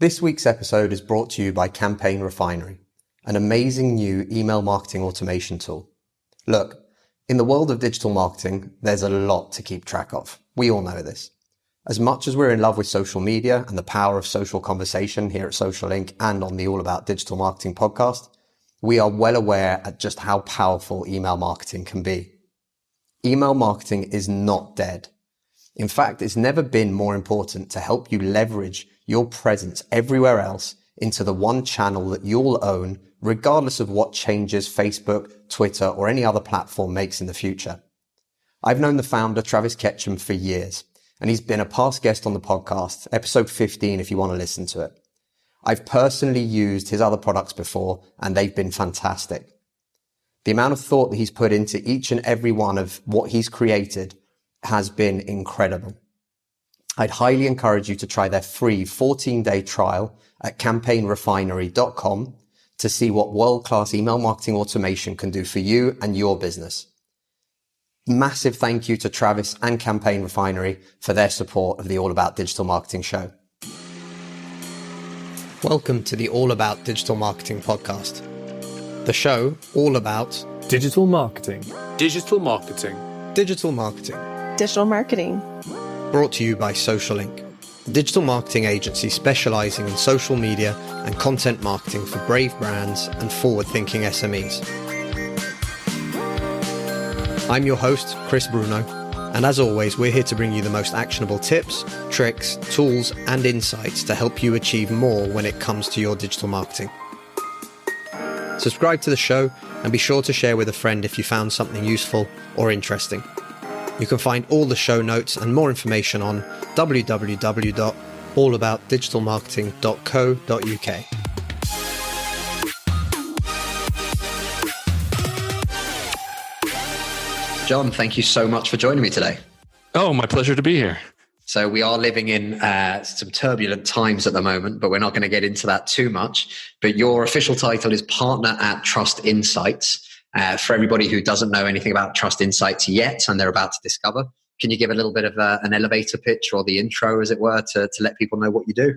This week's episode is brought to you by Campaign Refinery, an amazing new email marketing automation tool. Look, in the world of digital marketing, there's a lot to keep track of. We all know this. As much as we're in love with social media and the power of social conversation here at Social Inc. and on the All About Digital Marketing podcast, we are well aware at just how powerful email marketing can be. Email marketing is not dead. In fact, it's never been more important to help you leverage your presence everywhere else into the one channel that you'll own, regardless of what changes Facebook, Twitter, or any other platform makes in the future. I've known the founder, Travis Ketchum, for years, and he's been a past guest on the podcast, episode 15 if you want to listen to it. I've personally used his other products before, and they've been fantastic. The amount of thought that he's put into each and every one of what he's created has been incredible. I'd highly encourage you to try their free 14-day trial at campaignrefinery.com to see what world-class email marketing automation can do for you and your business. Massive thank you to Travis and Campaign Refinery for their support of the All About Digital Marketing show. Welcome to the All About Digital Marketing podcast. The show all about digital marketing. Digital marketing. Digital marketing. Digital marketing. Brought to you by Social Inc., a digital marketing agency specializing in social media and content marketing for brave brands and forward-thinking SMEs. I'm your host, Chris Bruno, and as always, we're here to bring you the most actionable tips, tricks, tools, and insights to help you achieve more when it comes to your digital marketing. Subscribe to the show and be sure to share with a friend if you found something useful or interesting. You can find all the show notes and more information on www.allaboutdigitalmarketing.co.uk. John, thank you so much for joining me today. Oh, my pleasure to be here. So we are living in some turbulent times at the moment, but we're not going to get into that too much. But your official title is Partner at Trust Insights. For everybody who doesn't know anything about Trust Insights yet and they're about to discover, can you give a little bit of an elevator pitch or the intro, as it were, to let people know what you do?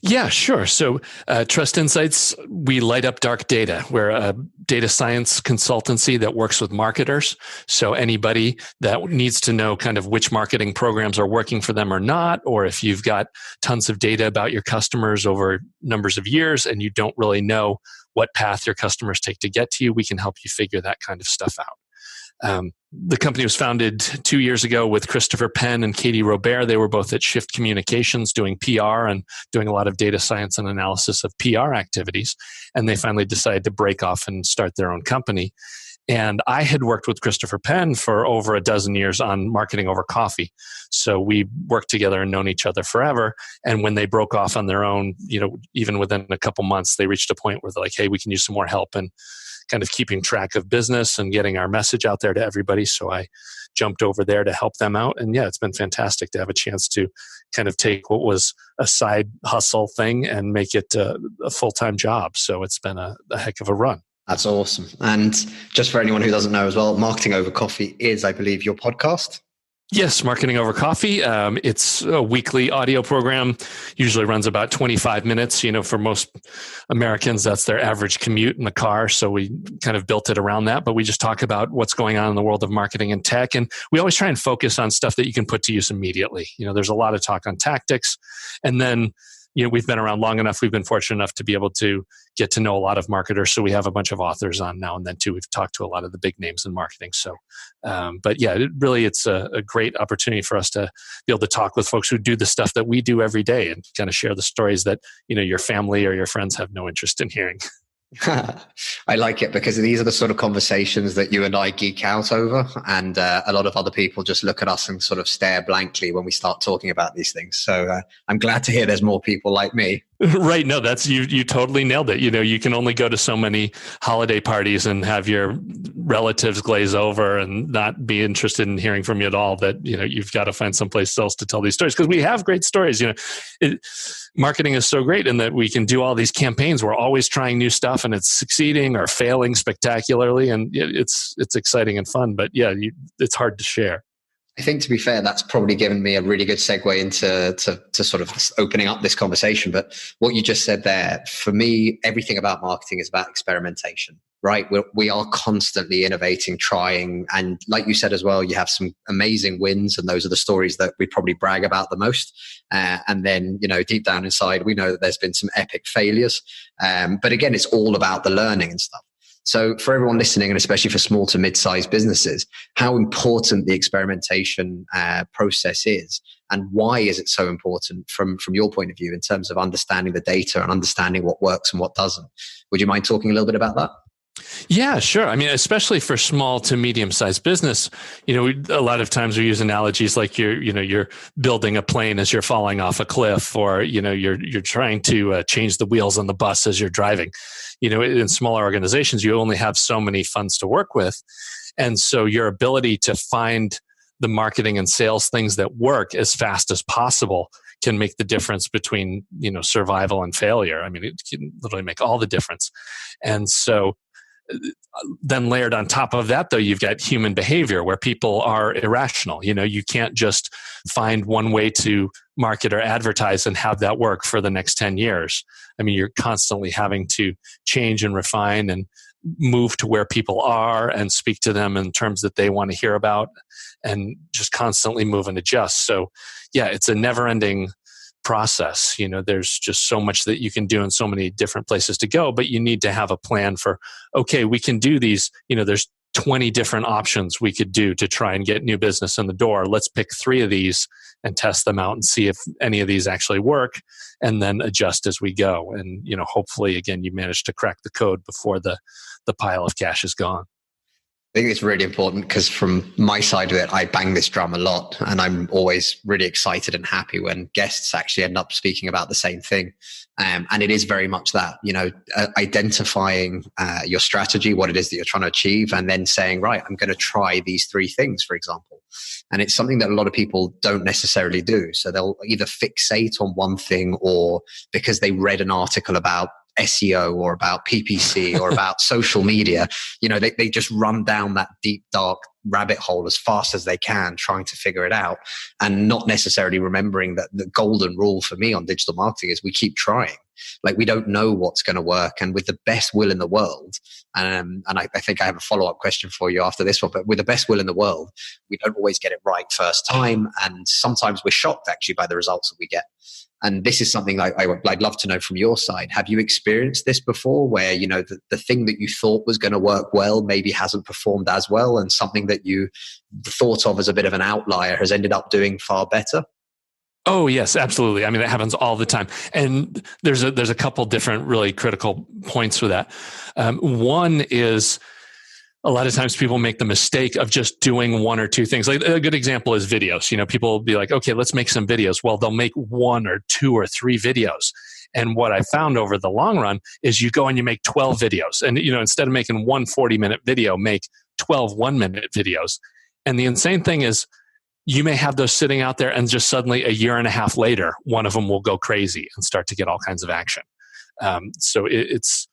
Yeah, sure. So Trust Insights, we light up dark data. We're a data science consultancy that works with marketers. So anybody that needs to know kind of which marketing programs are working for them or not, or if you've got tons of data about your customers over numbers of years and you don't really know what path your customers take to get to you, we can help you figure that kind of stuff out. The company was founded 2 years ago with Christopher Penn and Katie Robert. They were both at Shift Communications doing PR and doing a lot of data science and analysis of PR activities. And they finally decided to break off and start their own company. And I had worked with Christopher Penn for over a dozen years on marketing over coffee. So we worked together and known each other forever. And when they broke off on their own, even within a couple months, they reached a point where they're like, hey, we can use some more help in kind of keeping track of business and getting our message out there to everybody. So I jumped over there to help them out. And yeah, it's been fantastic to have a chance to kind of take what was a side hustle thing and make it a full-time job. So it's been a heck of a run. That's awesome. And just for anyone who doesn't know as well, Marketing Over Coffee is, I believe, your podcast. Yes, Marketing Over Coffee. It's a weekly audio program, usually runs about 25 minutes. For most Americans, that's their average commute in the car. So we kind of built it around that, but we just talk about what's going on in the world of marketing and tech. And we always try and focus on stuff that you can put to use immediately. There's a lot of talk on tactics. And then, we've been around long enough. We've been fortunate enough to be able to get to know a lot of marketers. So we have a bunch of authors on now and then too. We've talked to a lot of the big names in marketing. So, but yeah, it's a great opportunity for us to be able to talk with folks who do the stuff that we do every day and kind of share the stories that, your family or your friends have no interest in hearing. I like it because these are the sort of conversations that you and I geek out over, and a lot of other people just look at us and sort of stare blankly when we start talking about these things. So I'm glad to hear there's more people like me. Right. No, that's you totally nailed it. You can only go to so many holiday parties and have your relatives glaze over and not be interested in hearing from you at all, that, you've got to find someplace else to tell these stories, because we have great stories. Marketing is so great in that we can do all these campaigns. We're always trying new stuff and it's succeeding or failing spectacularly. And it's exciting and fun, but yeah, it's hard to share. I think, to be fair, that's probably given me a really good segue into to sort of opening up this conversation. But what you just said there, for me, everything about marketing is about experimentation, right? We are constantly innovating, trying. And like you said as well, you have some amazing wins. And those are the stories that we probably brag about the most. And then, deep down inside, we know that there's been some epic failures. But again, it's all about the learning and stuff. So for everyone listening, and especially for small to mid-sized businesses, how important the experimentation process is, and why is it so important from your point of view in terms of understanding the data and understanding what works and what doesn't? Would you mind talking a little bit about that? Yeah, sure. I mean, especially for small to medium-sized business, a lot of times we use analogies like you're building a plane as you're falling off a cliff, or you're trying to change the wheels on the bus as you're driving. In smaller organizations, you only have so many funds to work with, and so your ability to find the marketing and sales things that work as fast as possible can make the difference between survival and failure. I mean, it can literally make all the difference, and so. Then layered on top of that, though, you've got human behavior where people are irrational. You can't just find one way to market or advertise and have that work for the next 10 years. I mean, you're constantly having to change and refine and move to where people are and speak to them in terms that they want to hear about, and just constantly move and adjust. So yeah, it's a never-ending process. There's just so much that you can do and so many different places to go, but you need to have a plan for, okay, we can do these, there's 20 different options we could do to try and get new business in the door. Let's pick 3 of these and test them out and see if any of these actually work, and then adjust as we go. And, hopefully again, you manage to crack the code before the pile of cash is gone. I think it's really important because from my side of it, I bang this drum a lot, and I'm always really excited and happy when guests actually end up speaking about the same thing. And it is very much that, identifying your strategy, what it is that you're trying to achieve, and then saying, right, I'm going to try these 3 things, for example. And it's something that a lot of people don't necessarily do. So they'll either fixate on one thing, or because they read an article about SEO or about PPC or about social media, they just run down that deep, dark rabbit hole as fast as they can, trying to figure it out, and not necessarily remembering that the golden rule for me on digital marketing is we keep trying. Like, we don't know what's going to work, and with the best will in the world, and I think I have a follow-up question for you after this one, but with the best will in the world, we don't always get it right first time, and sometimes we're shocked actually by the results that we get. And this is something I'd love to know from your side. Have you experienced this before, where the thing that you thought was going to work well maybe hasn't performed as well, and something that you thought of as a bit of an outlier has ended up doing far better? Oh, yes, absolutely. I mean, that happens all the time. And there's a couple different really critical points for that. One is, a lot of times people make the mistake of just doing 1 or 2 things. Like, a good example is videos. People will be like, okay, let's make some videos. Well, they'll make 1 or 2 or 3 videos. And what I found over the long run is you go and you make 12 videos. And, instead of making 1 40-minute video, make 12 1-minute videos. And the insane thing is, you may have those sitting out there, and just suddenly a year and a half later, one of them will go crazy and start to get all kinds of action. So it's,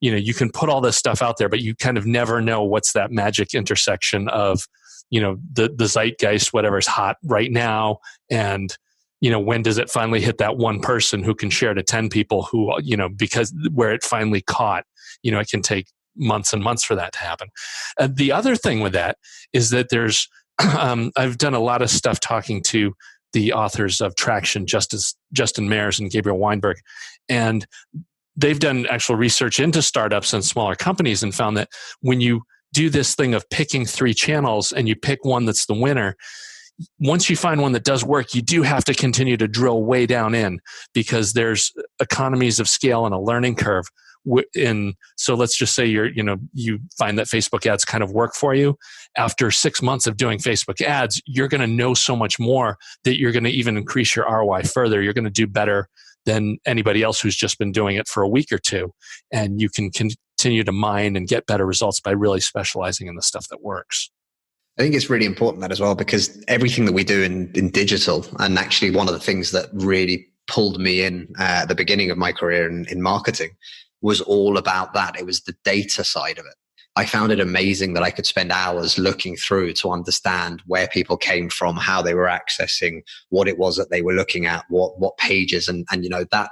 you can put all this stuff out there, but you kind of never know what's that magic intersection of, the zeitgeist, whatever's hot right now, and, when does it finally hit that one person who can share to 10 people who, because where it finally caught, it can take months and months for that to happen. The other thing with that is that there's, I've done a lot of stuff talking to the authors of Traction, Justin Mayers and Gabriel Weinberg, and they've done actual research into startups and smaller companies, and found that when you do this thing of picking 3 channels and you pick one that's the winner, once you find one that does work, you do have to continue to drill way down in, because there's economies of scale and a learning curve. So let's just say you find that Facebook ads kind of work for you. After 6 months of doing Facebook ads, you're going to know so much more that you're going to even increase your ROI further. You're going to do better than anybody else who's just been doing it for a week or 2. And you can continue to mine and get better results by really specializing in the stuff that works. I think it's really important that as well, because everything that we do in digital, and actually one of the things that really pulled me in at the beginning of my career in marketing, was all about that. It was the data side of it. I found it amazing that I could spend hours looking through to understand where people came from, how they were accessing, what it was that they were looking at, what pages, and that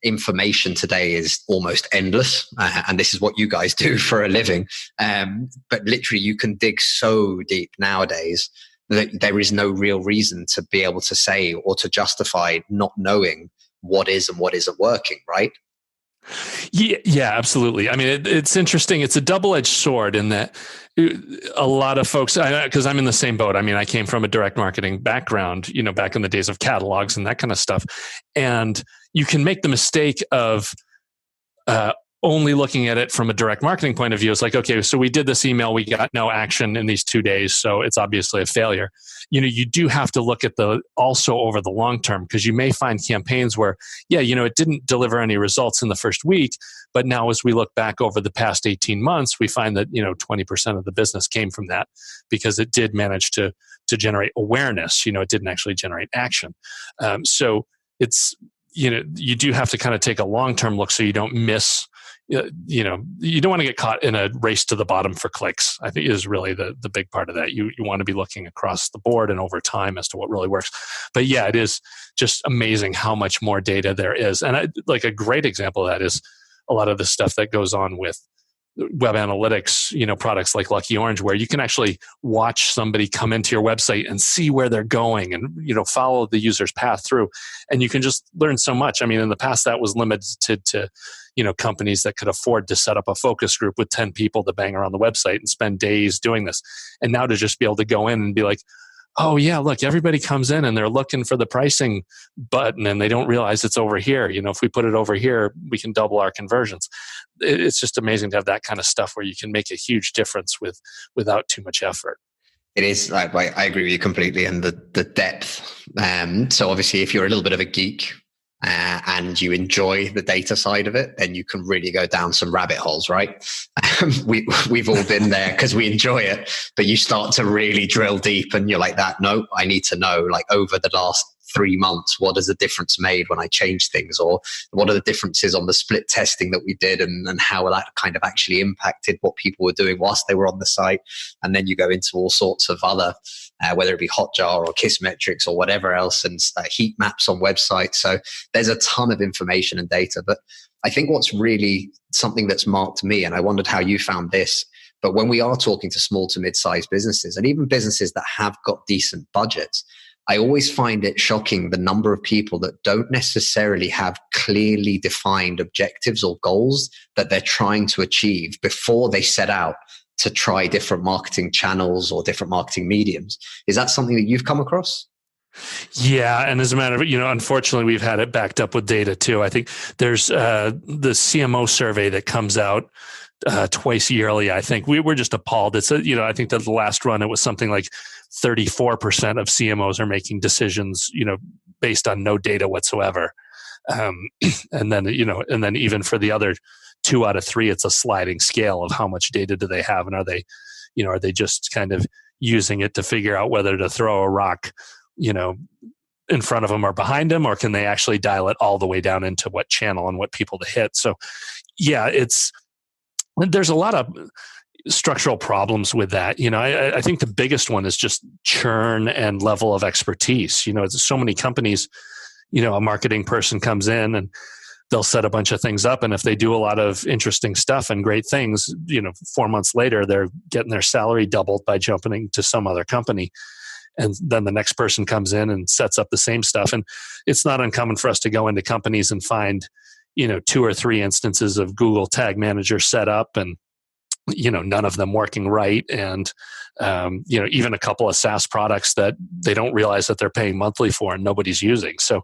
information today is almost endless. And this is what you guys do for a living. But literally you can dig so deep nowadays that there is no real reason to be able to say or to justify not knowing what is and what isn't working, right? Yeah, absolutely. I mean, it's interesting. It's a double-edged sword in that a lot of folks, because I'm in the same boat. I mean, I came from a direct marketing background, back in the days of catalogs and that kind of stuff. And you can make the mistake of only looking at it from a direct marketing point of view. It's like, okay, so we did this email, we got no action in these 2 days, so it's obviously a failure. You do have to look at also over the long term, because you may find campaigns where, it didn't deliver any results in the first week, but now as we look back over the past 18 months, we find that 20% of the business came from that, because it did manage to generate awareness. It didn't actually generate action. So it's you do have to kind of take a long-term look so you don't miss. You don't want to get caught in a race to the bottom for clicks, I think, is really the big part of that. You want to be looking across the board and over time as to what really works. But yeah, it is just amazing how much more data there is. And like a great example of that is a lot of the stuff that goes on with web analytics, products like Lucky Orange, where you can actually watch somebody come into your website and see where they're going and, follow the user's path through. And you can just learn so much. I mean, in the past that was limited to companies that could afford to set up a focus group with 10 people to bang around the website and spend days doing this. And now to just be able to go in and be like, oh yeah, look, everybody comes in and they're looking for the pricing button and they don't realize it's over here. If we put it over here, we can double our conversions. It's just amazing to have that kind of stuff where you can make a huge difference without too much effort. It is. I agree with you completely. And the depth. So obviously if you're a little bit of a geek, and you enjoy the data side of it, then you can really go down some rabbit holes, right? We've all been there because we enjoy it, but you start to really drill deep and you're like that. No, I need to know, like, over the last 3 months, what has the difference made when I change things, or what are the differences on the split testing that we did, and how that kind of actually impacted what people were doing whilst they were on the site. And then you go into all sorts of other, whether it be Hotjar or Kissmetrics or whatever else, and heat maps on websites. So there's a ton of information and data. But I think what's really something that's marked me, and I wondered how you found this, but when we are talking to small to mid-sized businesses, and even businesses that have got decent budgets, I always find it shocking the number of people that don't necessarily have clearly defined objectives or goals that they're trying to achieve before they set out to try different marketing channels or different marketing mediums. Is that something that you've come across? Yeah. And as a matter of, unfortunately, we've had it backed up with data too. I think there's the CMO survey that comes out twice yearly. I think we're just appalled. It's I think that the last run, it was something like 34% of CMOs are making decisions, based on no data whatsoever. And then even for the other 2 out of 3, it's a sliding scale of how much data do they have, and are they just kind of using it to figure out whether to throw a rock, in front of them or behind them, or can they actually dial it all the way down into what channel and what people to hit? So, yeah, there's a lot of structural problems with that. I think the biggest one is just churn and level of expertise. So many companies, a marketing person comes in and they'll set a bunch of things up. And if they do a lot of interesting stuff and great things, 4 months later, they're getting their salary doubled by jumping to some other company. And then the next person comes in and sets up the same stuff. And it's not uncommon for us to go into companies and find, 2 or 3 instances of Google Tag Manager set up, and none of them working right. And, even a couple of SaaS products that they don't realize that they're paying monthly for and nobody's using. So,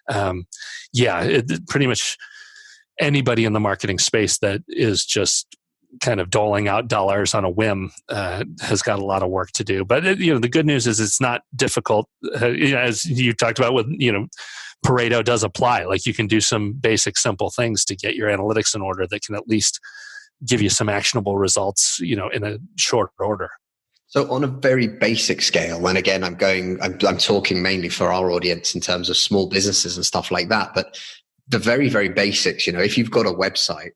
pretty much anybody in the marketing space that is just kind of doling out dollars on a whim has got a lot of work to do. But, the good news is it's not difficult. As you talked about with, Pareto does apply. Like, you can do some basic, simple things to get your analytics in order that can at least give you some actionable results, in a short order. So on a very basic scale, and again, I'm talking mainly for our audience in terms of small businesses and stuff like that, but the very, very basics, if you've got a website,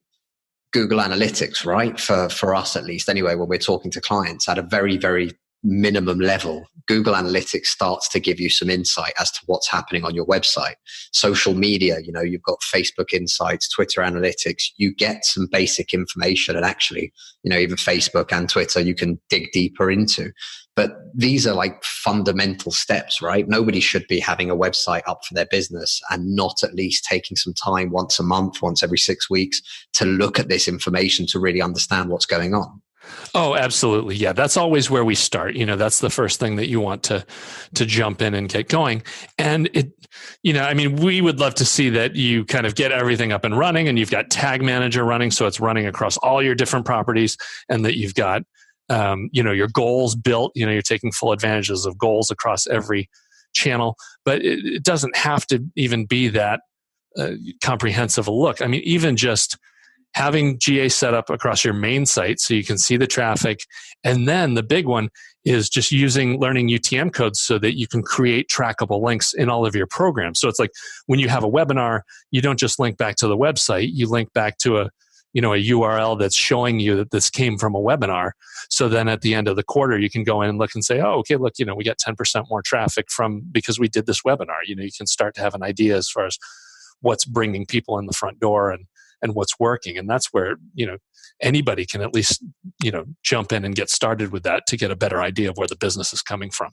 Google Analytics, right? For us, at least anyway, when we're talking to clients at a very, very minimum level, Google Analytics starts to give you some insight as to what's happening on your website. Social media, you've got Facebook Insights, Twitter Analytics, you get some basic information, and actually, even Facebook and Twitter, you can dig deeper into. But these are like fundamental steps, right? Nobody should be having a website up for their business and not at least taking some time once a month, once every 6 weeks to look at this information to really understand what's going on. Oh, absolutely. Yeah. That's always where we start. That's the first thing that you want to jump in and get going. And we would love to see that you kind of get everything up and running, and you've got Tag Manager running. So it's running across all your different properties, and that you've got, your goals built, you're taking full advantages of goals across every channel, but it doesn't have to even be that comprehensive a look. I mean, even just having GA set up across your main site so you can see the traffic. And then the big one is just learning UTM codes so that you can create trackable links in all of your programs. So it's like when you have a webinar, you don't just link back to the website, you link back to a URL that's showing you that this came from a webinar. So then at the end of the quarter, you can go in and look and say, oh, okay, look, we got 10% more traffic because we did this webinar. You can start to have an idea as far as what's bringing people in the front door and what's working. And that's where, anybody can at least, jump in and get started with that to get a better idea of where the business is coming from.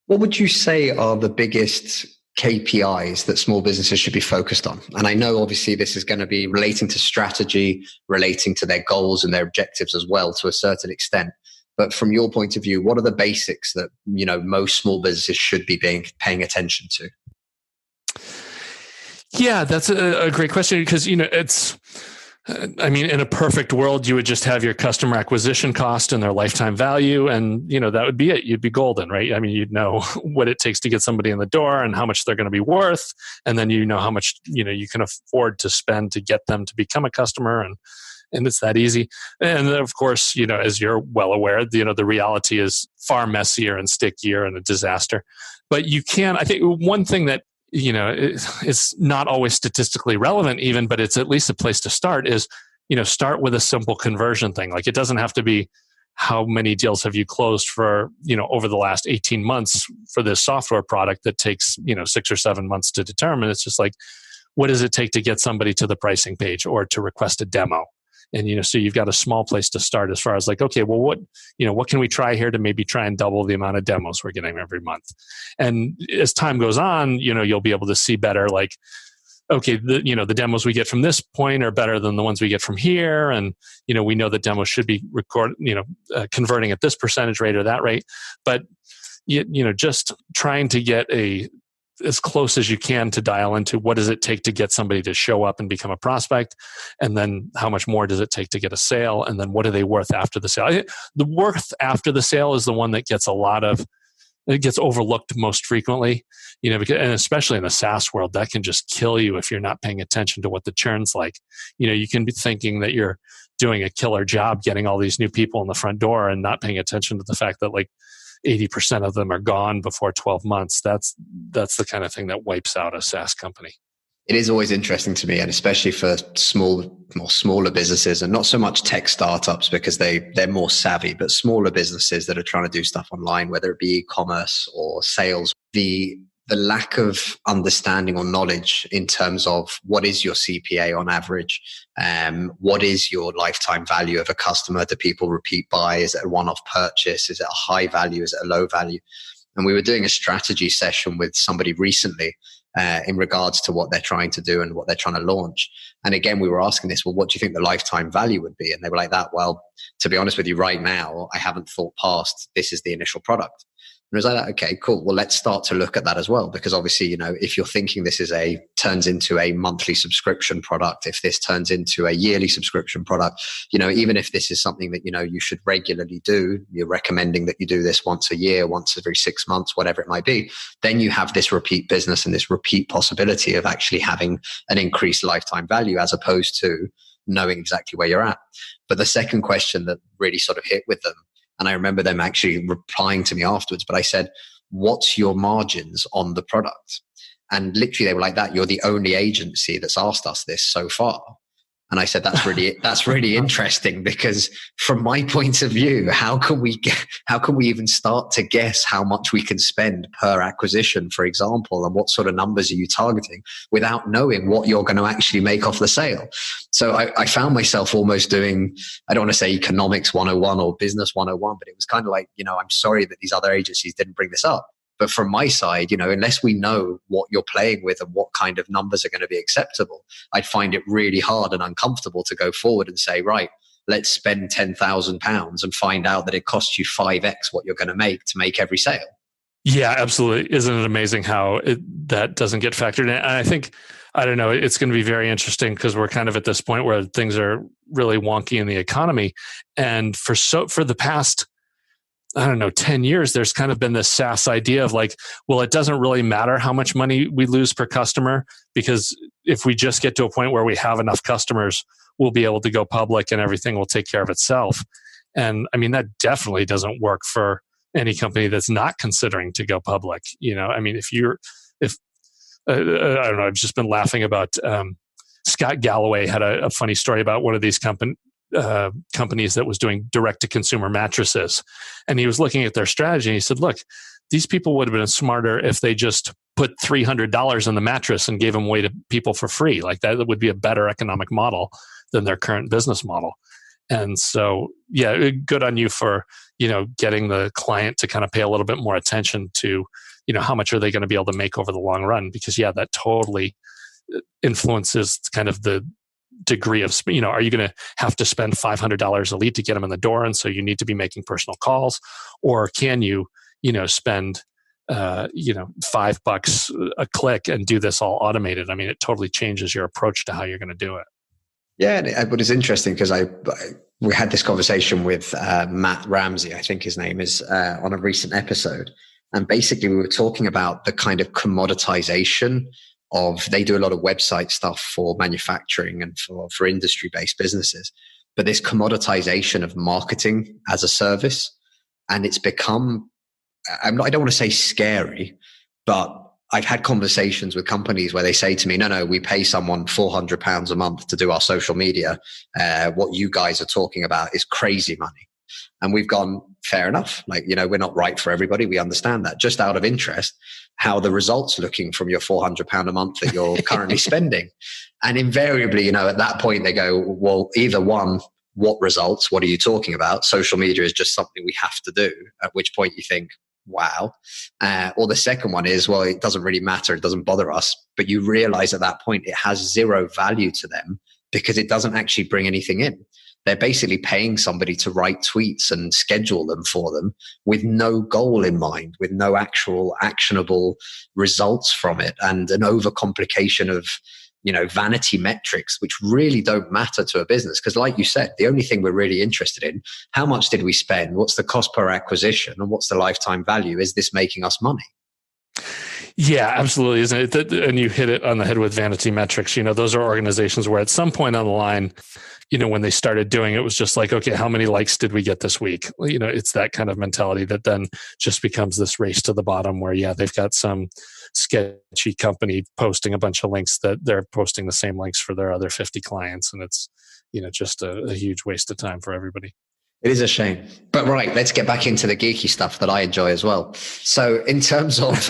What would you say are the biggest KPIs that small businesses should be focused on? And I know obviously this is going to be relating to strategy, relating to their goals and their objectives as well to a certain extent. But from your point of view, what are the basics that, most small businesses should be paying attention to? Yeah, that's a great question, because, it's, in a perfect world, you would just have your customer acquisition cost and their lifetime value, and, that would be it. You'd be golden, right? You'd know what it takes to get somebody in the door and how much they're going to be worth. And then how much, you can afford to spend to get them to become a customer. And it's that easy. And then, of course, as you're well aware, the reality is far messier and stickier and a disaster. But I think one thing that, it's not always statistically relevant even, but it's at least a place to start is, start with a simple conversion thing. Like, it doesn't have to be how many deals have you closed for, over the last 18 months for this software product that takes, 6 or 7 months to determine. It's just like, what does it take to get somebody to the pricing page or to request a demo? And, so you've got a small place to start as far as like, okay, well, what can we try here to maybe try and double the amount of demos we're getting every month? And as time goes on, you'll be able to see better, like, okay, the demos we get from this point are better than the ones we get from here. And, we know that demos should be converting at this percentage rate or that rate. But, just trying to get as close as you can to dial into what does it take to get somebody to show up and become a prospect, and then how much more does it take to get a sale, and then what are they worth after the sale. The worth after the sale is the one that gets it gets overlooked most frequently, because, and especially in the SaaS world, that can just kill you if you're not paying attention to what the churn's like. You can be thinking that you're doing a killer job getting all these new people in the front door and not paying attention to the fact that like 80% of them are gone before 12 months. That's the kind of thing that wipes out a SaaS company. It is always interesting to me, and especially for smaller businesses, and not so much tech startups because they're more savvy, but smaller businesses that are trying to do stuff online, whether it be e-commerce or sales. The lack of understanding or knowledge in terms of what is your CPA on average, what is your lifetime value of a customer? Do people repeat buy? Is it a one-off purchase? Is it a high value? Is it a low value? And we were doing a strategy session with somebody recently in regards to what they're trying to do and what they're trying to launch. And again, we were asking this, well, what do you think the lifetime value would be? And they were like that, well, to be honest with you, right now, I haven't thought past this is the initial product. And it was like, okay, cool. Well, let's start to look at that as well. Because obviously, if you're thinking this turns into a monthly subscription product, if this turns into a yearly subscription product, even if this is something that, you should regularly do, you're recommending that you do this once a year, once every 6 months, whatever it might be, then you have this repeat business and this repeat possibility of actually having an increased lifetime value as opposed to knowing exactly where you're at. But the second question that really sort of hit with them, and I remember them actually replying to me afterwards, but I said, what's your margins on the product? And literally they were like that, you're the only agency that's asked us this so far. And I said, that's really interesting, because from my point of view, how can we even start to guess how much we can spend per acquisition, for example, and what sort of numbers are you targeting without knowing what you're going to actually make off the sale? So I found myself almost doing, I don't want to say economics 101 or business 101, but it was kind of like, I'm sorry that these other agencies didn't bring this up. But from my side, unless we know what you're playing with and what kind of numbers are going to be acceptable, I'd find it really hard and uncomfortable to go forward and say, right, let's spend £10,000 and find out that it costs you 5x what you're going to make every sale. Yeah, absolutely. Isn't it amazing how that doesn't get factored in? And I think, I don't know, it's going to be very interesting because we're kind of at this point where things are really wonky in the economy. And for the past, 10 years, there's kind of been this SaaS idea of like, well, it doesn't really matter how much money we lose per customer, because if we just get to a point where we have enough customers, we'll be able to go public and everything will take care of itself. And I mean, that definitely doesn't work for any company that's not considering to go public. I mean, I don't know, I've just been laughing about Scott Galloway had a funny story about one of these companies that was doing direct-to-consumer mattresses. And he was looking at their strategy and he said, look, these people would have been smarter if they just put $300 in the mattress and gave them away to people for free. Like that would be a better economic model than their current business model. And so, yeah, good on you for, getting the client to kind of pay a little bit more attention to, how much are they going to be able to make over the long run? Because, yeah, that totally influences kind of the degree of, are you going to have to spend $500 a lead to get them in the door? And so you need to be making personal calls, or can you, spend, $5 a click and do this all automated? I mean, it totally changes your approach to how you're going to do it. Yeah, but it's interesting because we had this conversation with Matt Ramsey, I think his name is, on a recent episode. And basically we were talking about the kind of commoditization of, they do a lot of website stuff for manufacturing and for industry-based businesses, but this commoditization of marketing as a service. And it's become, I don't want to say scary, but I've had conversations with companies where they say to me, no, we pay someone £400 a month to do our social media. What you guys are talking about is crazy money. And we've gone, fair enough. Like, we're not right for everybody. We understand that. Just out of interest, how are the results looking from your £400 a month that you're currently spending? And invariably, at that point they go, well, either one, what results? What are you talking about? Social media is just something we have to do. At which point you think, wow. Or the second one is, well, it doesn't really matter. It doesn't bother us. But you realize at that point it has zero value to them because it doesn't actually bring anything in. They're basically paying somebody to write tweets and schedule them for them with no goal in mind, with no actual actionable results from it, and an overcomplication of, vanity metrics, which really don't matter to a business. Because like you said, the only thing we're really interested in, how much did we spend? What's the cost per acquisition? And what's the lifetime value? Is this making us money? Yeah, absolutely. Isn't it? And you hit it on the head with vanity metrics. Those are organizations where at some point on the line, when they started doing it, was just like, okay, how many likes did we get this week? It's that kind of mentality that then just becomes this race to the bottom where, yeah, they've got some sketchy company posting a bunch of links that they're posting the same links for their other 50 clients. And it's, just a huge waste of time for everybody. It is a shame. But right, let's get back into the geeky stuff that I enjoy as well. So in terms of,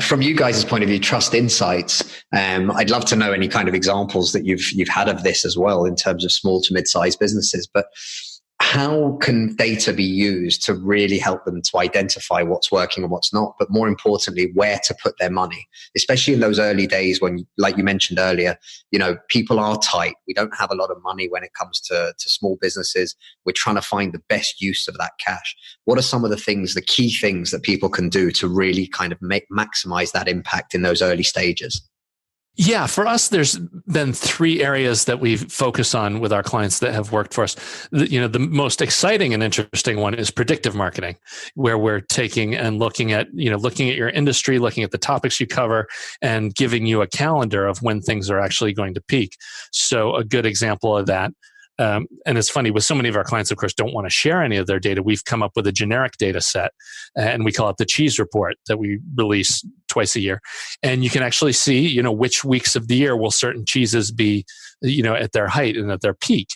from you guys' point of view, trust insights, I'd love to know any kind of examples that you've had of this as well in terms of small to mid-sized businesses. But how can data be used to really help them to identify what's working and what's not, but more importantly, where to put their money, especially in those early days when, like you mentioned earlier, people are tight. We don't have a lot of money when it comes to small businesses. We're trying to find the best use of that cash. What are some of the key things that people can do to really kind of maximize that impact in those early stages? Yeah, for us, there's been 3 areas that we focus on with our clients that have worked for us. The most exciting and interesting one is predictive marketing, where we're taking and looking at your industry, looking at the topics you cover, and giving you a calendar of when things are actually going to peak. So a good example of that And it's funny, with so many of our clients, of course, don't want to share any of their data. We've come up with a generic data set, and we call it the cheese report that we release twice a year. And you can actually see, which weeks of the year will certain cheeses be, at their height and at their peak.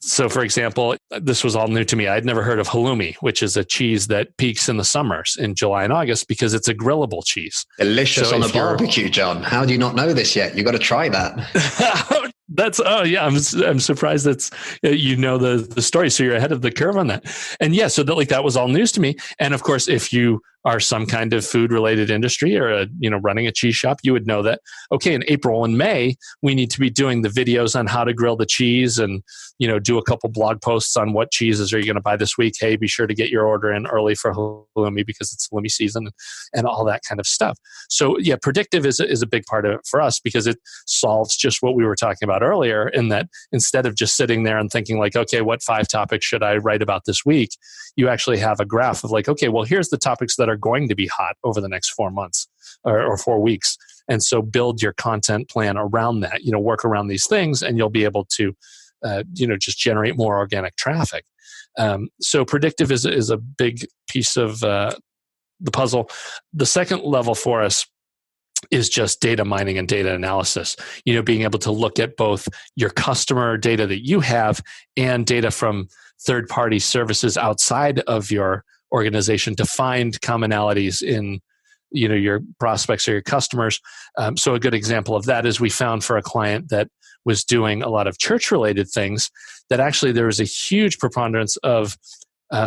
So, for example, this was all new to me. I'd never heard of halloumi, which is a cheese that peaks in the summers in July and August because it's a grillable cheese. Delicious on a barbecue, John. How do you not know this yet? You've got to try that. I'm surprised that's the story, so you're ahead of the curve on that. And so that was all news to me. And of course, if you are some kind of food related industry or running a cheese shop, you would know that, okay, in April and May, we need to be doing the videos on how to grill the cheese and, do a couple blog posts on what cheeses are you going to buy this week. Hey, be sure to get your order in early for halloumi because it's halloumi season and all that kind of stuff. So Predictive is a big part of it for us because it solves just what we were talking about earlier, in that instead of just sitting there and thinking like, okay, what 5 topics should I write about this week? You actually have a graph of like, okay, well, here's the topics that are going to be hot over the next 4 months or 4 weeks. And so build your content plan around that, work around these things, and you'll be able to, just generate more organic traffic. So Predictive is a big piece of the puzzle. The second level for us is just data mining and data analysis, being able to look at both your customer data that you have and data from third-party services outside of your organization to find commonalities in your prospects or your customers. So a good example of that is we found for a client that was doing a lot of church-related things that actually there was a huge preponderance of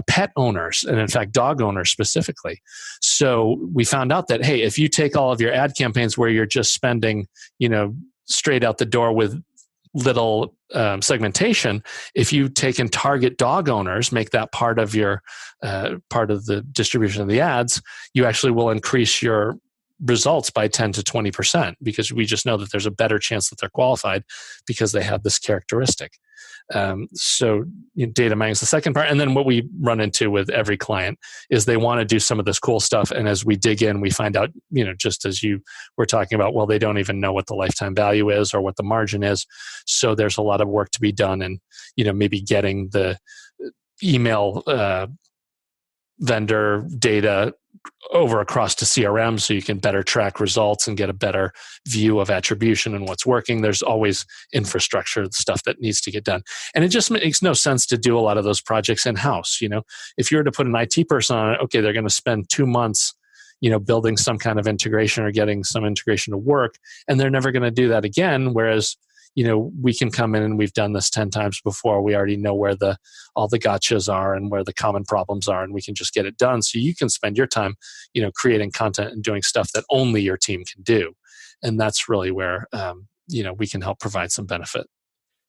pet owners, and in fact, dog owners specifically. So we found out that, hey, if you take all of your ad campaigns where you're just spending, straight out the door with little segmentation, if you take and target dog owners, make that part of your part of the distribution of the ads, you actually will increase your results by 10 to 20% because we just know that there's a better chance that they're qualified because they have this characteristic. So data mining is the second part. And then what we run into with every client is they want to do some of this cool stuff. And as we dig in, we find out, just as you were talking about, well, they don't even know what the lifetime value is or what the margin is. So there's a lot of work to be done and, maybe getting the email vendor data over across to CRM so you can better track results and get a better view of attribution and what's working. There's always infrastructure stuff that needs to get done. And it just makes no sense to do a lot of those projects in-house. If you were to put an IT person on it, okay, they're going to spend 2 months, building some kind of integration or getting some integration to work, and they're never going to do that again. Whereas we can come in and we've done this 10 times before. We already know where all the gotchas are and where the common problems are, and we can just get it done. So you can spend your time, creating content and doing stuff that only your team can do. And that's really where, we can help provide some benefit.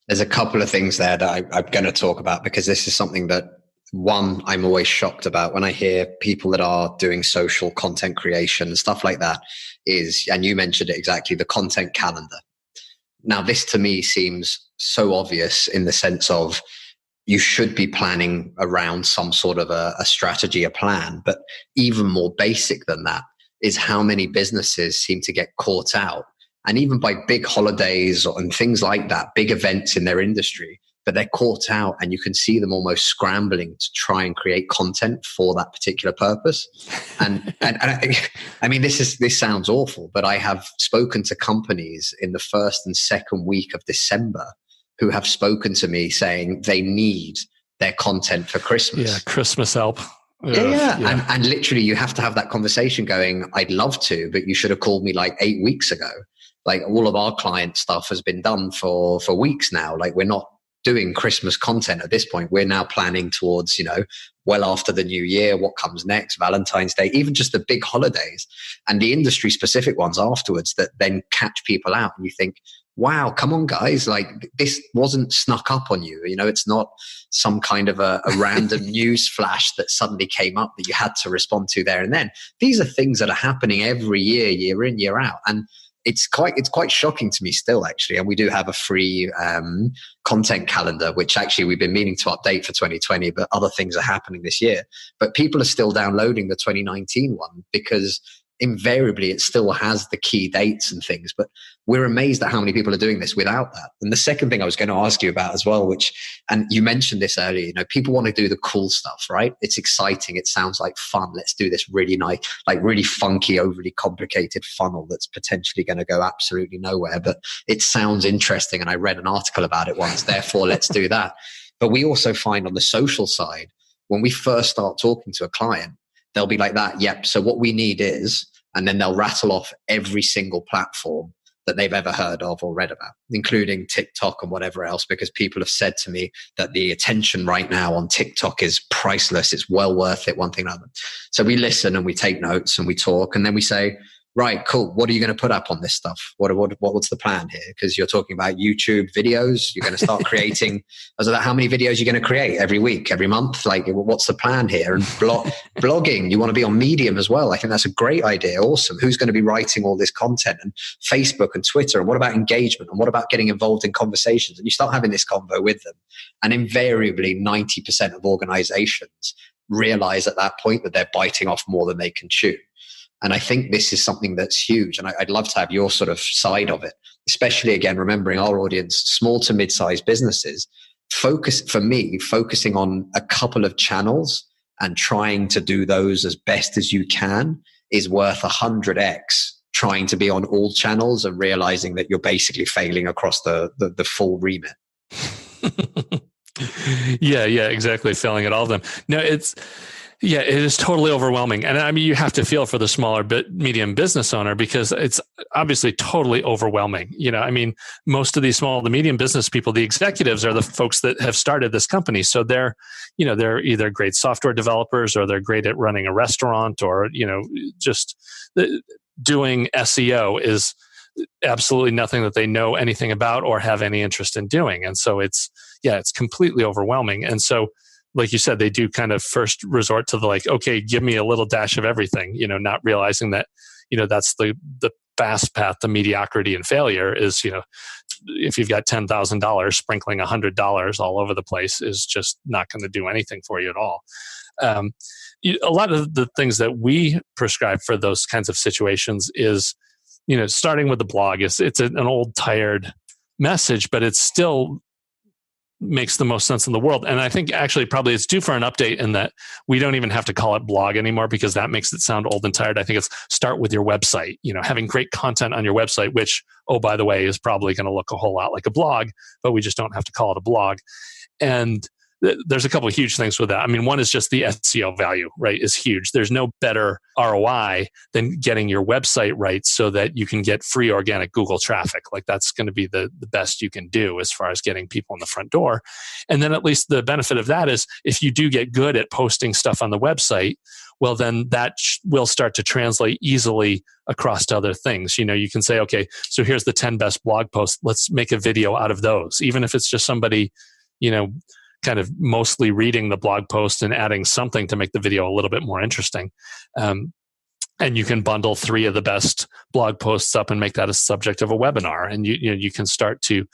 There's a couple of things there that I'm going to talk about because this is something that, one, I'm always shocked about when I hear people that are doing social content creation and stuff like that is, and you mentioned it exactly, the content calendar. Now, this to me seems so obvious in the sense of you should be planning around some sort of a strategy, a plan. But even more basic than that is how many businesses seem to get caught out. And even by big holidays and things like that, big events in their industry, but they're caught out and you can see them almost scrambling to try and create content for that particular purpose. And I mean, this sounds awful, but I have spoken to companies in the first and second week of December who have spoken to me saying they need their content for Christmas. Yeah, Christmas help. Yeah. And literally you have to have that conversation going, I'd love to, but you should have called me like 8 weeks ago. Like all of our client stuff has been done for weeks now. Like we're not doing Christmas content at this point. We're now planning towards, well after the new year, what comes next, Valentine's Day, even just the big holidays and the industry specific ones afterwards that then catch people out. And you think, wow, come on guys, like this wasn't snuck up on you. It's not some kind of a random news flash that suddenly came up that you had to respond to there and then. These are things that are happening every year, year in, year out. And it's quite shocking to me still, actually. And we do have a free content calendar, which actually we've been meaning to update for 2020, but other things are happening this year. But people are still downloading the 2019 one because invariably it still has the key dates and things, but we're amazed at how many people are doing this without that. And the second thing I was going to ask you about as well, and you mentioned this earlier, people want to do the cool stuff, right? It's exciting. It sounds like fun. Let's do this really nice, like really funky, overly complicated funnel that's potentially going to go absolutely nowhere, but it sounds interesting. And I read an article about it once, therefore let's do that. But we also find on the social side, when we first start talking to a client, they'll be like that. Yep. So what we need is, and then they'll rattle off every single platform that they've ever heard of or read about, including TikTok and whatever else, because people have said to me that the attention right now on TikTok is priceless. It's well worth it, one thing or another. So we listen and we take notes and we talk, and then we say, right, cool. What are you going to put up on this stuff? What's the plan here? Because you're talking about YouTube videos. You're going to start creating. I was like, how many videos are you going to create every week, every month? Like, what's the plan here? And blogging. You want to be on Medium as well. I think that's a great idea. Awesome. Who's going to be writing all this content? And Facebook and Twitter. And what about engagement? And what about getting involved in conversations? And you start having this convo with them. And invariably, 90% of organizations realize at that point that they're biting off more than they can chew. And I think this is something that's huge. And I'd love to have your sort of side of it, especially, again, remembering our audience, small to mid-sized businesses. Focusing on a couple of channels and trying to do those as best as you can is worth 100x trying to be on all channels and realizing that you're basically failing across the full remit. Yeah, exactly. Failing at all of them. No, it is totally overwhelming. And I mean, you have to feel for the smaller medium business owner, because it's obviously totally overwhelming. I mean, most of these small to medium business people, the executives are the folks that have started this company. So they're either great software developers, or they're great at running a restaurant, or, just doing SEO is absolutely nothing that they know anything about or have any interest in doing. And so it's completely overwhelming. And so, like you said, they do kind of first resort to the okay, give me a little dash of everything, not realizing that, that's the fast path to mediocrity and failure is, if you've got $10,000, sprinkling $100 all over the place is just not going to do anything for you at all. A lot of the things that we prescribe for those kinds of situations is, starting with the blog. It's an old, tired message, but it's still makes the most sense in the world. And I think actually probably it's due for an update in that we don't even have to call it blog anymore, because that makes it sound old and tired. I think it's start with your website, having great content on your website, which, oh, by the way, is probably going to look a whole lot like a blog, but we just don't have to call it a blog. And there's a couple of huge things with that. I mean, one is just the SEO value, right, is huge. There's no better ROI than getting your website right so that you can get free organic Google traffic. Like, that's going to be the best you can do as far as getting people in the front door. And then at least the benefit of that is if you do get good at posting stuff on the website, well, then that will start to translate easily across to other things. You can say, okay, so here's the 10 best blog posts. Let's make a video out of those, even if it's just somebody, kind of mostly reading the blog post and adding something to make the video a little bit more interesting. And you can bundle 3 of the best blog posts up and make that a subject of a webinar. And you can start to,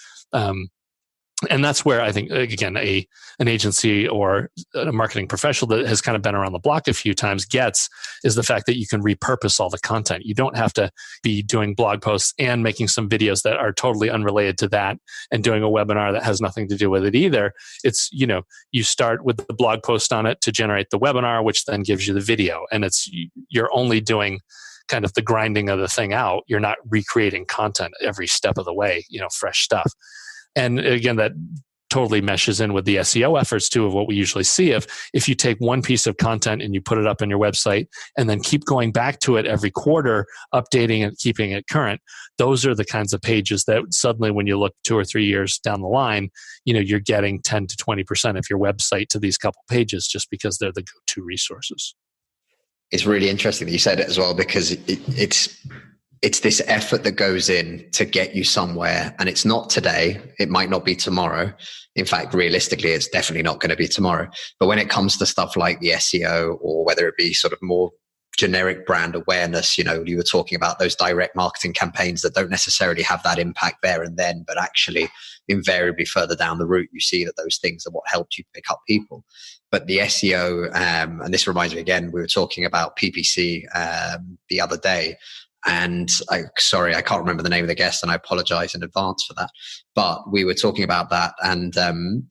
and that's where I think, again, an agency or a marketing professional that has kind of been around the block a few times is the fact that you can repurpose all the content. You don't have to be doing blog posts and making some videos that are totally unrelated to that and doing a webinar that has nothing to do with it either. It's, you start with the blog post on it to generate the webinar, which then gives you the video. And you're only doing kind of the grinding of the thing out. You're not recreating content every step of the way, fresh stuff. And again, that totally meshes in with the SEO efforts too, of what we usually see. If you take one piece of content and you put it up on your website and then keep going back to it every quarter, updating it, keeping it current, those are the kinds of pages that suddenly, when you look 2 or 3 years down the line, you're getting 10 to 20% of your website to these couple pages just because they're the go-to resources. It's really interesting that you said it as well, because it's this effort that goes in to get you somewhere, and it's not today. It might not be tomorrow. In fact, realistically, it's definitely not going to be tomorrow. But when it comes to stuff like the SEO, or whether it be sort of more generic brand awareness. You know, you were talking about those direct marketing campaigns that don't necessarily have that impact there and then, but actually invariably further down the route, you see that those things are what helped you pick up people. But the SEO, and this reminds me again, we were talking about PPC the other day, and I can't remember the name of the guest, and I apologize in advance for that. But we were talking about that, and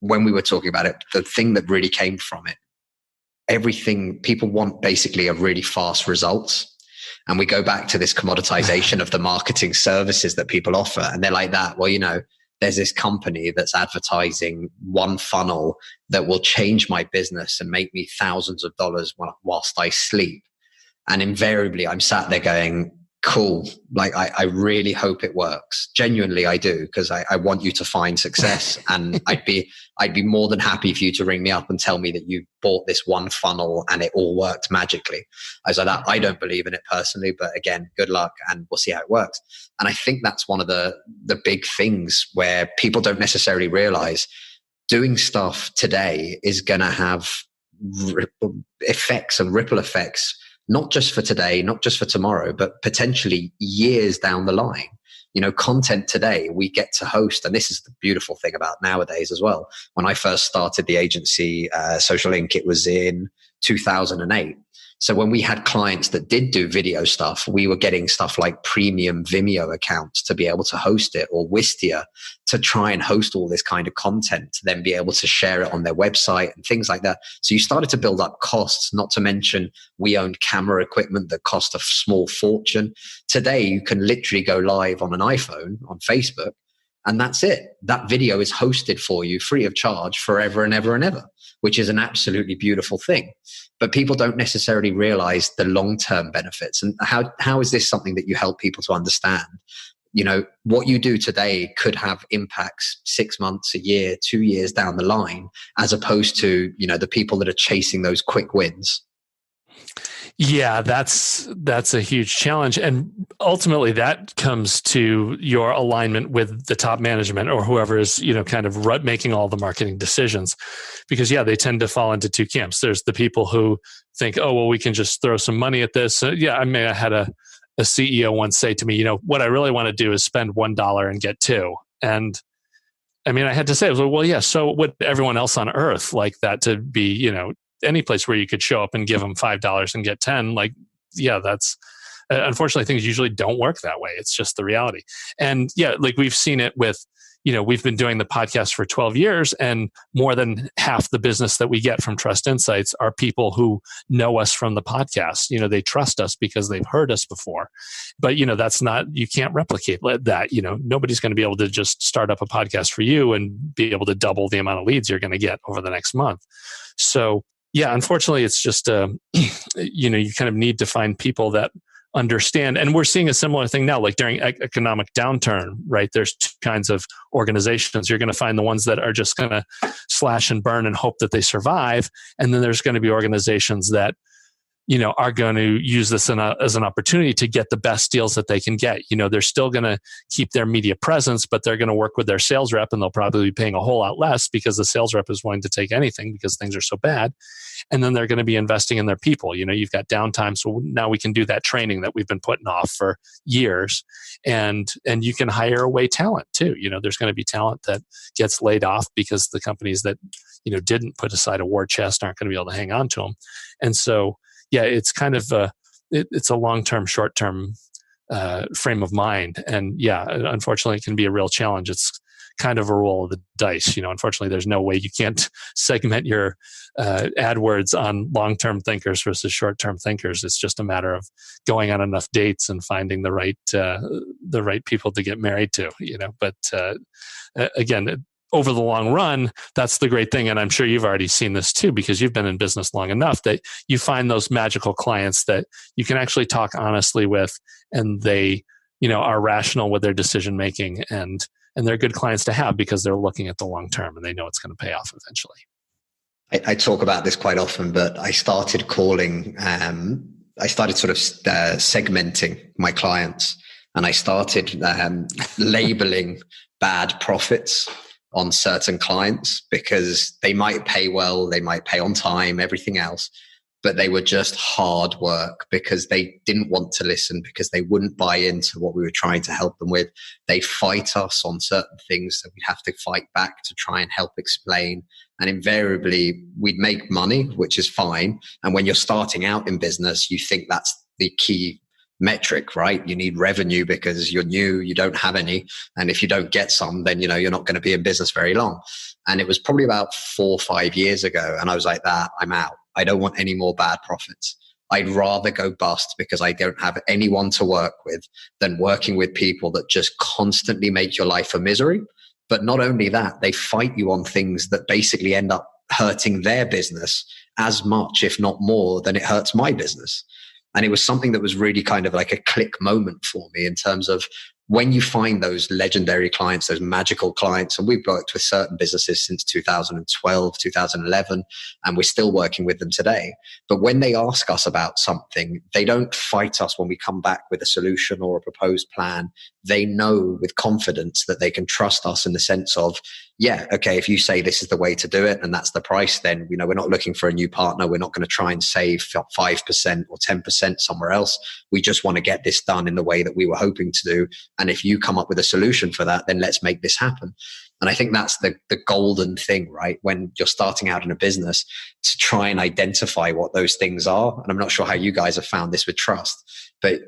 when we were talking about it, the thing that really came from it, everything, people want basically a really fast results. And we go back to this commoditization of the marketing services that people offer. And they're like that, well, you know, there's this company that's advertising one funnel that will change my business and make me thousands of dollars whilst I sleep. And invariably I'm sat there going, cool. Like, I really hope it works. Genuinely, I do, because I want you to find success. And I'd be more than happy for you to ring me up and tell me that you bought this one funnel and it all worked magically. I was like, I don't believe in it personally, but again, good luck and we'll see how it works. And I think that's one of the big things where people don't necessarily realize doing stuff today is going to have ripple effects, not just for today, not just for tomorrow, but potentially years down the line. You know, content today we get to host, and this is the beautiful thing about nowadays as well. When I first started the agency, Social Inc., it was in 2008. So when we had clients that did do video stuff, we were getting stuff like premium Vimeo accounts to be able to host it, or Wistia to try and host all this kind of content, to then be able to share it on their website and things like that. So you started to build up costs, not to mention we owned camera equipment that cost a small fortune. Today, you can literally go live on an iPhone, on Facebook, and that's it. That video is hosted for you free of charge forever and ever and ever, which is an absolutely beautiful thing. But people don't necessarily realize the long-term benefits. And how is this something that you help people to understand? You know, what you do today could have impacts 6 months, a year, 2 years down the line, as opposed to, you know, the people that are chasing those quick wins. Yeah, that's a huge challenge. And ultimately that comes to your alignment with the top management or whoever is, you know, kind of making all the marketing decisions. Because yeah, they tend to fall into two camps. There's the people who think, oh, well, we can just throw some money at this. I had a CEO once say to me, you know, what I really want to do is spend $1 and get $2. And I mean, I had to say, well, yeah, so would everyone else on earth like that to be, you know, any place where you could show up and give them $5 and get 10, like, yeah, that's unfortunately things usually don't work that way. It's just the reality. And yeah, like we've seen it with, you know, we've been doing the podcast for 12 years and more than half the business that we get from Trust Insights are people who know us from the podcast. You know, they trust us because they've heard us before. But, you know, you can't replicate that. You know, nobody's going to be able to just start up a podcast for you and be able to double the amount of leads you're going to get over the next month. So, yeah, unfortunately, it's just, you know, you kind of need to find people that understand. And we're seeing a similar thing now, like during economic downturn, right? There's two kinds of organizations. You're going to find the ones that are just going to slash and burn and hope that they survive. And then there's going to be organizations that, you know, are going to use this as an opportunity to get the best deals that they can get. You know, they're still going to keep their media presence, but they're going to work with their sales rep and they'll probably be paying a whole lot less because the sales rep is willing to take anything because things are so bad. And then they're going to be investing in their people. You know, you've got downtime. So now we can do that training that we've been putting off for years. And you can hire away talent too. You know, there's going to be talent that gets laid off because the companies that, you know, didn't put aside a war chest aren't going to be able to hang on to them. And so, yeah, it's kind of it's a long-term, short-term frame of mind. And yeah, unfortunately, it can be a real challenge. It's kind of a roll of the dice. You know, unfortunately, there's no way you can't segment your AdWords on long-term thinkers versus short-term thinkers. It's just a matter of going on enough dates and finding the right people to get married to. You know, but again, over the long run, that's the great thing. And I'm sure you've already seen this too, because you've been in business long enough that you find those magical clients that you can actually talk honestly with, and they, you know, are rational with their decision making, and they're good clients to have because they're looking at the long term and they know it's going to pay off eventually. I talk about this quite often, but I started sort of segmenting my clients, and I started labeling bad profits on certain clients because they might pay well, they might pay on time, everything else. but they were just hard work because they didn't want to listen, because they wouldn't buy into what we were trying to help them with. They'd fight us on certain things that we'd have to fight back to try and help explain. And invariably, we'd make money, which is fine. And when you're starting out in business, you think that's the key metric, right? You need revenue because you're new, you don't have any. And if you don't get some, then, you're not going to be in business very long. And it was probably about 4 or 5 years ago. And I was like, I'm out. I don't want any more bad profits. I'd rather go bust because I don't have anyone to work with than working with people that just constantly make your life a misery. But not only that, they fight you on things that basically end up hurting their business as much, if not more, than it hurts my business. And it was something that was really kind of like a click moment for me in terms of when you find those legendary clients, those magical clients, and we've worked with certain businesses since 2012, 2011, and we're still working with them today. But when they ask us about something, they don't fight us when we come back with a solution or a proposed plan. They know with confidence that they can trust us in the sense of, yeah, okay, if you say this is the way to do it and that's the price, then, we're not looking for a new partner. We're not going to try and save 5% or 10% somewhere else. We just want to get this done in the way that we were hoping to do. And if you come up with a solution for that, then let's make this happen. And I think that's the golden thing, right? When you're starting out in a business, to try and identify what those things are. And I'm not sure how you guys have found this with trust, but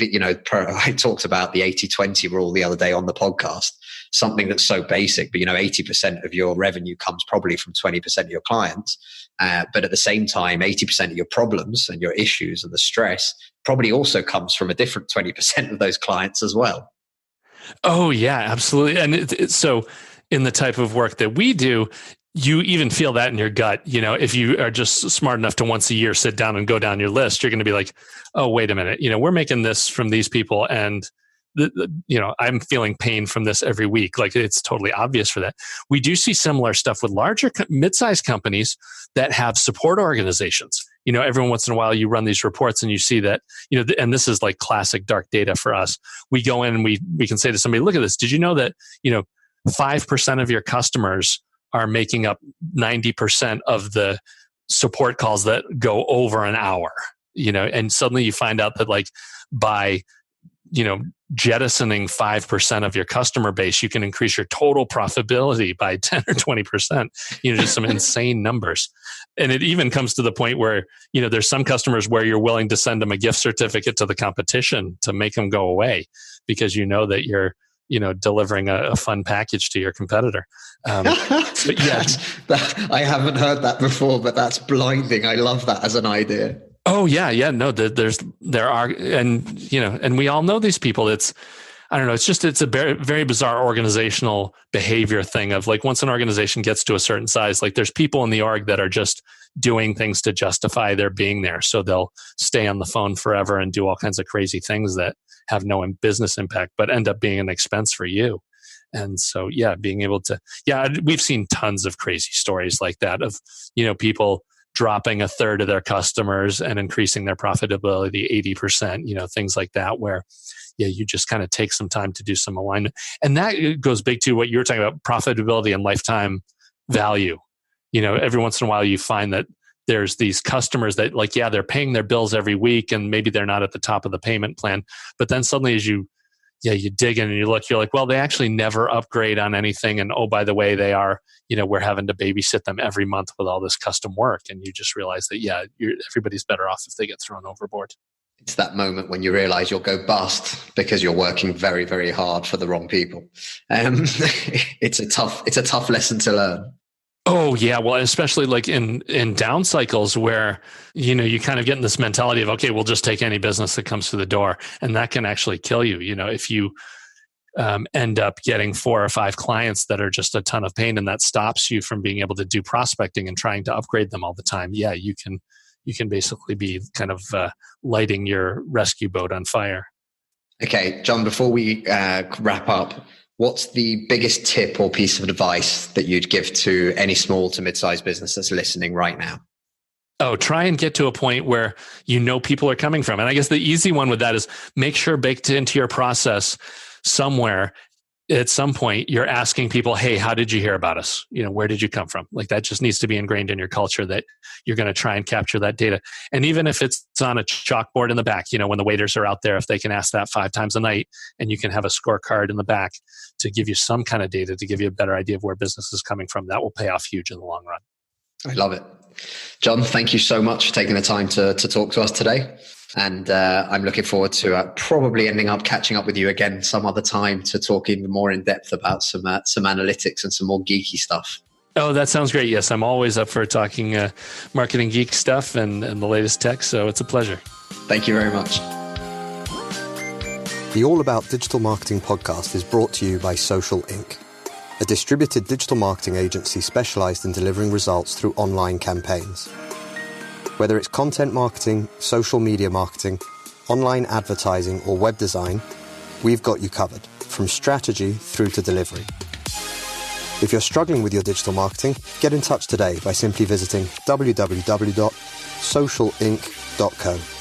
I talked about the 80-20 rule the other day on the podcast, something that's so basic, but 80% of your revenue comes probably from 20% of your clients. But at the same time, 80% of your problems and your issues and the stress probably also comes from a different 20% of those clients as well. Oh yeah, absolutely. And so in the type of work that we do, you even feel that in your gut. If you are just smart enough to once a year sit down and go down your list, you're going to be like, oh, wait a minute, we're making this from these people, and I'm feeling pain from this every week. Like, it's totally obvious for that. We do see similar stuff with larger mid-sized companies that have support organizations. Every once in a while you run these reports and you see that, and this is like classic dark data for us. We go in and we can say to somebody, look at this. Did you know that, 5% of your customers are making up 90% of the support calls that go over an hour, and suddenly you find out that, like, by, jettisoning 5% of your customer base, you can increase your total profitability by 10 or 20%, just some insane numbers. And it even comes to the point where, there's some customers where you're willing to send them a gift certificate to the competition to make them go away because that you're, delivering a fun package to your competitor. But yeah, I haven't heard that before, but that's blinding. I love that as an idea. Oh yeah. No, there are, and we all know these people. It's a very, very bizarre organizational behavior thing of, like, once an organization gets to a certain size, like, there's people in the org that are just doing things to justify their being there. So they'll stay on the phone forever and do all kinds of crazy things that have no business impact, but end up being an expense for you. And so, yeah, being able to, we've seen tons of crazy stories like that of, people dropping a third of their customers and increasing their profitability 80%, things like that, where, you just kind of take some time to do some alignment. And that goes big to what you were talking about, profitability and lifetime value. Every once in a while you find that there's these customers that, like, they're paying their bills every week and maybe they're not at the top of the payment plan. But then suddenly as you dig in and you look, you're like, well, they actually never upgrade on anything. And, oh, by the way, they are, we're having to babysit them every month with all this custom work. And you just realize that, everybody's better off if they get thrown overboard. It's that moment when you realize you'll go bust because you're working very, very hard for the wrong people. It's a tough lesson to learn. Oh yeah, well, especially like in down cycles where you kind of get in this mentality of, okay, we'll just take any business that comes through the door, and that can actually kill you. If you end up getting 4 or 5 clients that are just a ton of pain, and that stops you from being able to do prospecting and trying to upgrade them all the time. Yeah, you can basically be kind of lighting your rescue boat on fire. Okay, John, before we wrap up, what's the biggest tip or piece of advice that you'd give to any small to mid-sized business that's listening right now? Oh, try and get to a point where people are coming from. And I guess the easy one with that is make sure baked into your process somewhere at some point you're asking people, hey, how did you hear about us? Where did you come from? Like that just needs to be ingrained in your culture that you're going to try and capture that data. And even if it's on a chalkboard in the back, when the waiters are out there, if they can ask that 5 times a night and you can have a scorecard in the back to give you some kind of data to give you a better idea of where business is coming from, that will pay off huge in the long run. I love it. John, thank you so much for taking the time to talk to us today. And I'm looking forward to probably ending up catching up with you again some other time to talk even more in depth about some analytics and some more geeky stuff. Oh, that sounds great. Yes, I'm always up for talking marketing geek stuff and the latest tech. So it's a pleasure. Thank you very much. The All About Digital Marketing podcast is brought to you by Social Inc., a distributed digital marketing agency specialized in delivering results through online campaigns. Whether it's content marketing, social media marketing, online advertising, or web design, we've got you covered, from strategy through to delivery. If you're struggling with your digital marketing, get in touch today by simply visiting www.socialinc.co.